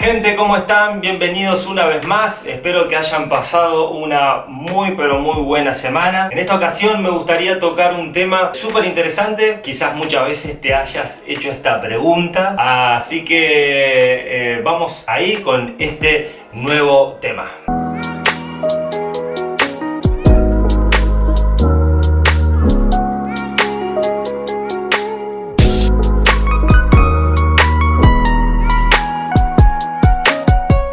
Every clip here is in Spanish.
Gente, ¿cómo están? Bienvenidos una vez más. Espero que hayan pasado una muy buena semana. En esta ocasión me gustaría tocar un tema súper interesante. Quizás muchas veces te hayas hecho esta pregunta. Así que vamos ahí con este nuevo tema.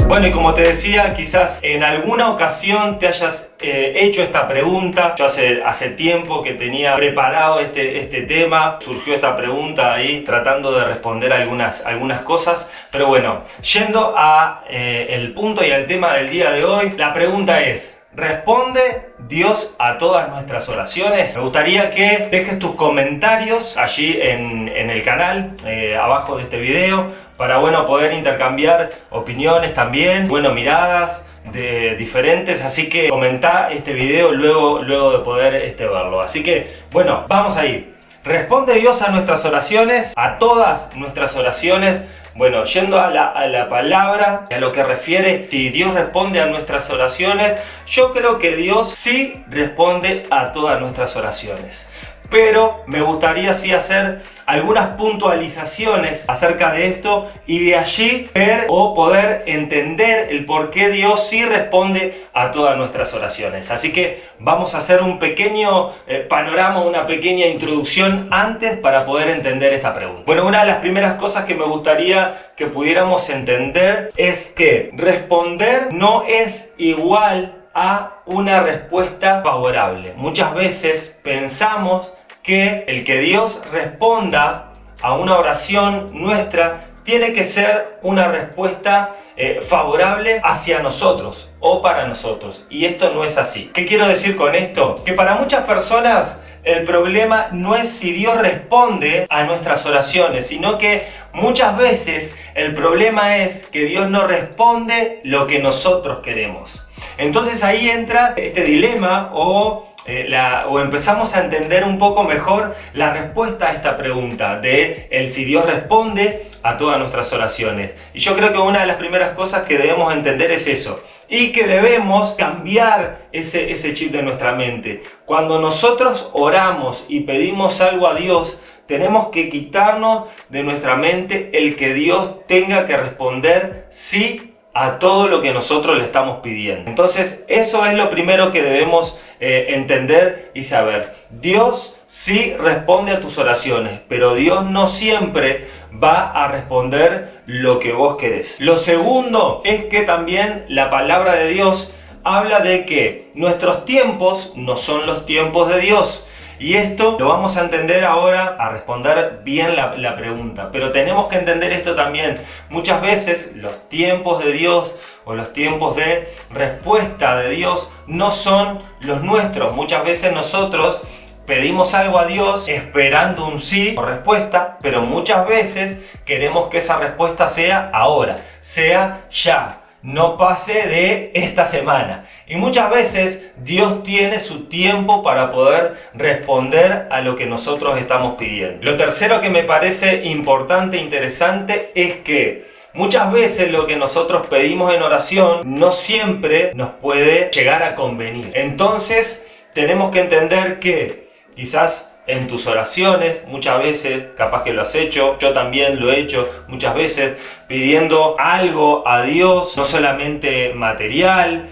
Bueno, y como te decía, quizás en alguna ocasión te hayas hecho esta pregunta. Yo hace tiempo que tenía preparado este tema, surgió esta pregunta ahí tratando de responder algunas cosas. Pero bueno, yendo a el punto y al tema del día de hoy, la pregunta es: ¿responde Dios a todas nuestras oraciones? Me gustaría que dejes tus comentarios allí en el canal, abajo de este video, para poder intercambiar opiniones también, miradas de diferentes. Así que comenta este video luego de poder verlo. Así que vamos a ir. ¿Responde Dios a nuestras oraciones? ¿A todas nuestras oraciones? Bueno, yendo a la palabra, a lo que refiere, si Dios responde a nuestras oraciones, yo creo que Dios sí responde a todas nuestras oraciones. Pero me gustaría sí hacer algunas puntualizaciones acerca de esto y de allí ver o poder entender el por qué Dios sí responde a todas nuestras oraciones. Así que vamos a hacer un pequeño panorama, una pequeña introducción antes para poder entender esta pregunta. Bueno, una de las primeras cosas que me gustaría que pudiéramos entender es que responder no es igual a una respuesta favorable. Muchas veces pensamos que el que Dios responda a una oración nuestra tiene que ser una respuesta favorable hacia nosotros o para nosotros, y esto no es así. ¿Qué quiero decir con esto? Que para muchas personas el problema no es si Dios responde a nuestras oraciones, sino que muchas veces el problema es que Dios no responde lo que nosotros queremos. Entonces ahí entra este dilema o empezamos a entender un poco mejor la respuesta a esta pregunta de si Dios responde a todas nuestras oraciones. Y yo creo que una de las primeras cosas que debemos entender es eso, y que debemos cambiar ese chip de nuestra mente. Cuando nosotros oramos y pedimos algo a Dios, tenemos que quitarnos de nuestra mente el que Dios tenga que responder sí a todo lo que nosotros le estamos pidiendo. Entonces eso es lo primero que debemos entender y saber. Dios sí responde a tus oraciones, pero Dios no siempre va a responder lo que vos querés. Lo segundo es que también la palabra de Dios habla de que nuestros tiempos no son los tiempos de Dios. Y esto lo vamos a entender ahora, a responder bien la pregunta. Pero tenemos que entender esto también. Muchas veces los tiempos de Dios o los tiempos de respuesta de Dios no son los nuestros. Muchas veces nosotros pedimos algo a Dios esperando un sí o respuesta, pero muchas veces queremos que esa respuesta sea ahora, sea ya. No pase de esta semana. Y muchas veces Dios tiene su tiempo para poder responder a lo que nosotros estamos pidiendo. Lo tercero que me parece importante e interesante es que muchas veces lo que nosotros pedimos en oración no siempre nos puede llegar a convenir. Entonces tenemos que entender que quizás en tus oraciones, muchas veces, capaz que lo has hecho, yo también lo he hecho muchas veces, pidiendo algo a Dios, no solamente material,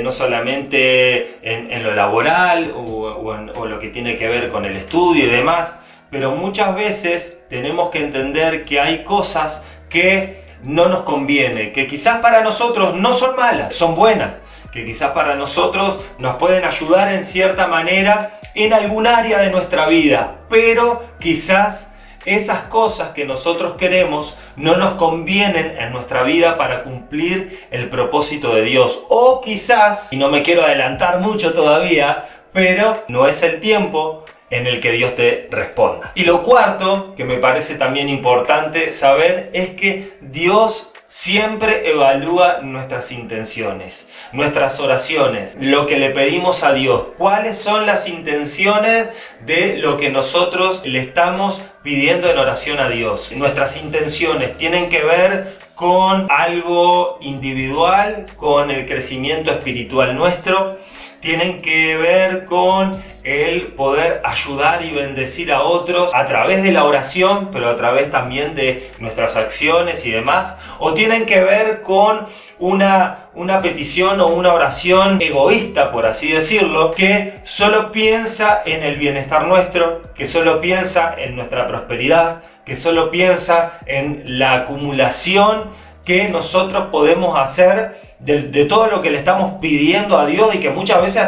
no solamente en lo laboral o lo que tiene que ver con el estudio y demás, pero muchas veces tenemos que entender que hay cosas que no nos conviene, que quizás para nosotros no son malas, son buenas, que quizás para nosotros nos pueden ayudar en cierta manera en algún área de nuestra vida, pero quizás esas cosas que nosotros queremos no nos convienen en nuestra vida para cumplir el propósito de Dios. O quizás, y no me quiero adelantar mucho todavía, pero no es el tiempo en el que Dios te responda. Y lo cuarto, que me parece también importante saber, es que Dios siempre evalúa nuestras intenciones, nuestras oraciones, lo que le pedimos a Dios, cuáles son las intenciones de lo que nosotros le estamos pidiendo en oración a Dios. Nuestras intenciones tienen que ver con algo individual, con el crecimiento espiritual nuestro, tienen que ver con el poder ayudar y bendecir a otros a través de la oración, pero a través también de nuestras acciones y demás, o tienen que ver con una petición o una oración egoísta, por así decirlo, que solo piensa en el bienestar nuestro, que solo piensa en nuestra prosperidad, que solo piensa en la acumulación que nosotros podemos hacer de todo lo que le estamos pidiendo a Dios, y que muchas veces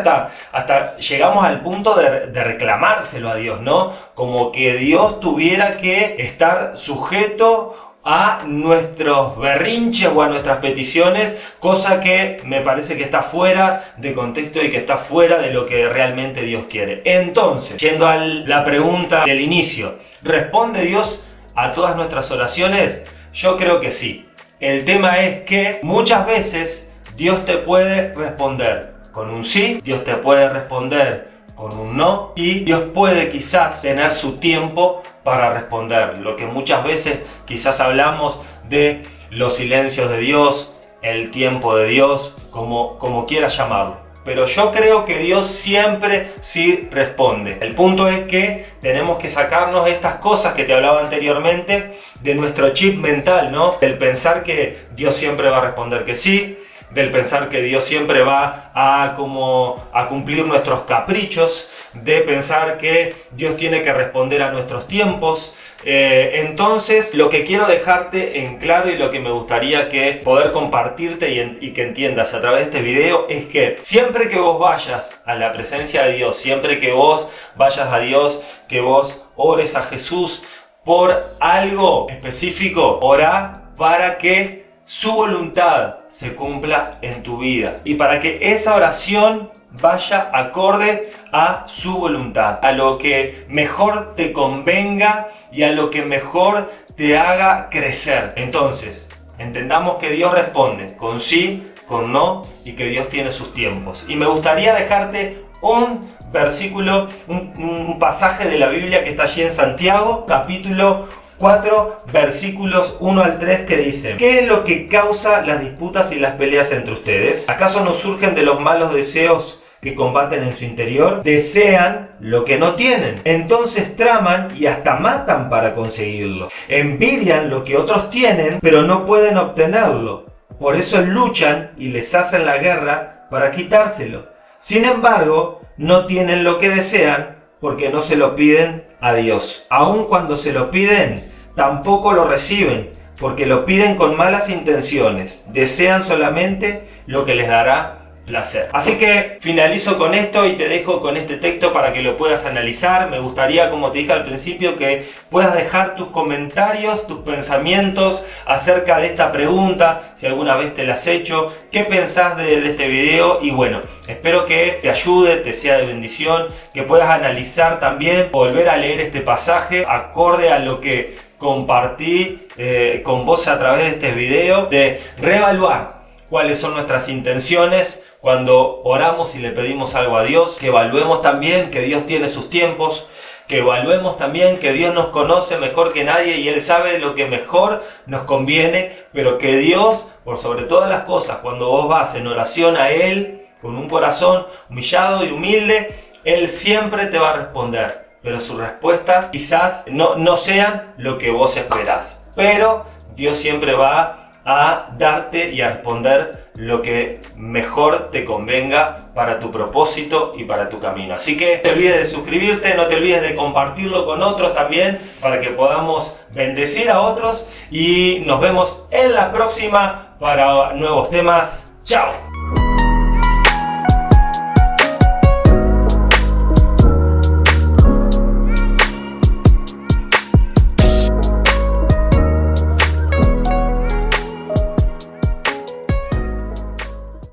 hasta llegamos al punto de reclamárselo a Dios, ¿no? Como que Dios tuviera que estar sujeto a nuestros berrinches o a nuestras peticiones, cosa que me parece que está fuera de contexto y que está fuera de lo que realmente Dios quiere. Entonces, yendo a la pregunta del inicio, ¿responde Dios a todas nuestras oraciones? Yo creo que sí. El tema es que muchas veces Dios te puede responder con un sí, Dios te puede responder con un no, y Dios puede quizás tener su tiempo para responder. Lo que muchas veces quizás hablamos de los silencios de Dios, el tiempo de Dios, como quieras llamarlo. Pero yo creo que Dios siempre sí responde. El punto es que tenemos que sacarnos estas cosas que te hablaba anteriormente de nuestro chip mental, ¿no? Del pensar que Dios siempre va a responder que sí, del pensar que Dios siempre va a cumplir nuestros caprichos, de pensar que Dios tiene que responder a nuestros tiempos. Entonces, lo que quiero dejarte en claro y lo que me gustaría que poder compartirte y que entiendas a través de este video es que siempre que vos vayas a la presencia de Dios, siempre que vos vayas a Dios, que vos ores a Jesús por algo específico, orá para que su voluntad se cumpla en tu vida y para que esa oración vaya acorde a su voluntad, a lo que mejor te convenga y a lo que mejor te haga crecer. Entonces, entendamos que Dios responde con sí, con no, y que Dios tiene sus tiempos. Y me gustaría dejarte un versículo, un pasaje de la Biblia que está allí en Santiago, capítulo 4, versículos 1 al 3, que dicen: ¿qué es lo que causa las disputas y las peleas entre ustedes? ¿Acaso no surgen de los malos deseos que combaten en su interior? Desean lo que no tienen, entonces traman y hasta matan para conseguirlo. Envidian lo que otros tienen, pero no pueden obtenerlo. Por eso luchan y les hacen la guerra para quitárselo. Sin embargo, no tienen lo que desean porque no se lo piden a Dios. Aun cuando se lo piden, tampoco lo reciben, porque lo piden con malas intenciones. Desean solamente lo que les dará placer. Así que finalizo con esto y te dejo con este texto para que lo puedas analizar. Me gustaría, como te dije al principio, que puedas dejar tus comentarios, tus pensamientos acerca de esta pregunta, si alguna vez te la has hecho, qué pensás de este video. Y bueno, espero que te ayude, te sea de bendición, que puedas analizar también, volver a leer este pasaje acorde a lo que compartí con vos a través de este video, de reevaluar cuáles son nuestras intenciones cuando oramos y le pedimos algo a Dios, que evaluemos también que Dios tiene sus tiempos, que evaluemos también que Dios nos conoce mejor que nadie y Él sabe lo que mejor nos conviene, pero que Dios, por sobre todas las cosas, cuando vos vas en oración a Él, con un corazón humillado y humilde, Él siempre te va a responder, pero sus respuestas quizás no sean lo que vos esperás, pero Dios siempre va a darte y a responder lo que mejor te convenga para tu propósito y para tu camino. Así que no te olvides de suscribirte, no te olvides de compartirlo con otros también, para que podamos bendecir a otros, y nos vemos en la próxima para nuevos temas. ¡Chao!